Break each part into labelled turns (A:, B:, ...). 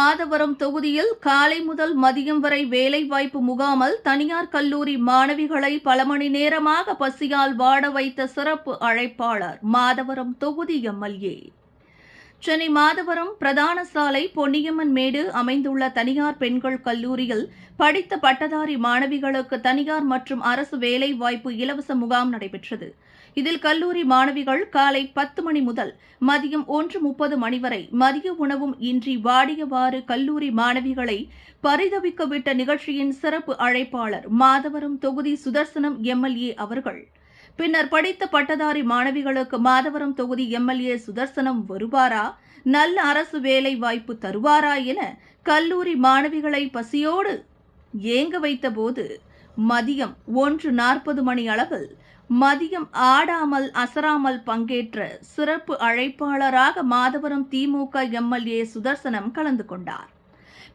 A: மாதவரம் தொகுதியில் காலை முதல் மதியம் வரை வேலைவாய்ப்பு முகாமல் தனியார் கல்லூரி மாணவிகளை பல மணி நேரமாக பசியால் வாட வைத்த சிறப்பு அழைப்பாளர் மாதவரம் தொகுதி எம்எல்ஏ. சென்னை மாதவரம் பிரதான சாலை பொன்னியம்மன் மேடு அமைந்துள்ள தனியார் பெண்கள் கல்லூரியில் படித்த பட்டதாரி மாணவிகளுக்கு தனியார் மற்றும் அரசு வேலைவாய்ப்பு இலவச முகாம் நடைபெற்றது. இதில் கல்லூரி மாணவிகள் காலை 10 மணி முதல் மதியம் 1:30 மணி வரை மதிய உணவும் இன்றி வாடியவாறு கல்லூரி மாணவிகளை பரிதவிக்கவிட்ட நிகழ்ச்சியின் சிறப்பு அழைப்பாளர் மாதவரம் தொகுதி சுதர்சனம் எம்எல்ஏ அவர்கள். பின்னர் படித்த பட்டதாரி மாணவிகளுக்கு மாதவரம் தொகுதி எம்எல்ஏ சுதர்சனம் வருவாரா, நல்ல அரசு வேலை வாய்ப்பு தருவாரா என கல்லூரி மாணவிகளை பசியோடு ஏங்க வைத்தபோது மதியம் 1:40 மணி அளவில் மதியம் ஆடாமல் அசராமல் பங்கேற்ற சிறப்பு அழைப்பாளராக மாதவரம் திமுக எம்எல்ஏ சுதர்சனம் கலந்து கொண்டார்.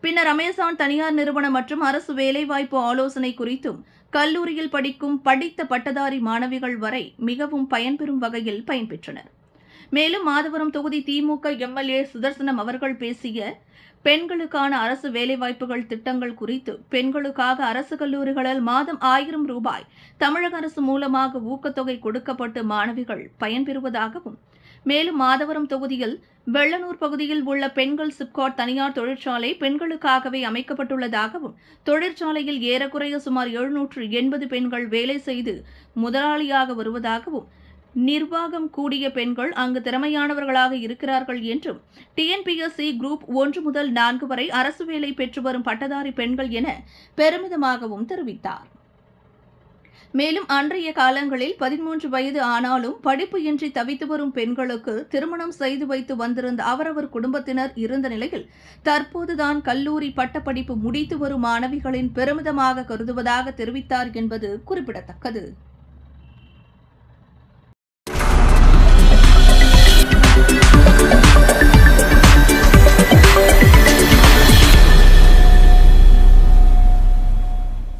A: பின்னர் அமேசான் தனியார் நிறுவனம் மற்றும் அரசு வேலைவாய்ப்பு ஆலோசனை குறித்தும் கல்லூரியில் படித்த பட்டதாரி மாணவிகள் வரை மிகவும் பயன்பெறும் வகையில் பயன்பெற்றனர். மேலும் மாதவரம் தொகுதி திமுக எம்எல்ஏ சுதர்சனம் அவர்கள் பேசிய பெண்களுக்கான அரசு வேலைவாய்ப்புகள் திட்டங்கள் குறித்து பெண்களுக்காக அரசு கல்லூரிகளில் மாதம் 1000 ரூபாய் தமிழக அரசு மூலமாக ஊக்கத்தொகை கொடுக்கப்பட்டு மாணவிகள் பயன்பெறுவதாகவும், மேலும் மாதவரம் தொகுதியில் வெள்ளனூர் பகுதியில் உள்ள பெண்கள் சிப்காட் தனியார் தொழிற்சாலை பெண்களுக்காகவே அமைக்கப்பட்டுள்ளதாகவும், தொழிற்சாலையில் ஏறக்குறைய சுமார் 780 பெண்கள் வேலை செய்து முதலாளியாக வருவதாகவும், நிர்வாகம் கூடிய பெண்கள் அங்கு திறமையானவர்களாக இருக்கிறார்கள் என்றும், டிஎன்பிஎஸ்சி குரூப் 1 முதல் 4 வரை அரசு வேலை பெற்று வரும் பட்டதாரி பெண்கள் என பெருமிதமாகவும் தெரிவித்தார். மேலும் அன்றைய காலங்களில் 13 வயது ஆனாலும் படிப்பு இன்றி தவித்து வரும் பெண்களுக்கு திருமணம் செய்து வைத்து வந்திருந்த அவரவர் குடும்பத்தினர் இருந்த நிலையில் தற்போதுதான் கல்லூரி பட்டப்படிப்பு முடித்து வரும் மாணவிகளின் பெருமிதமாக கருதுவதாக தெரிவித்தார் என்பது குறிப்பிடத்தக்கது.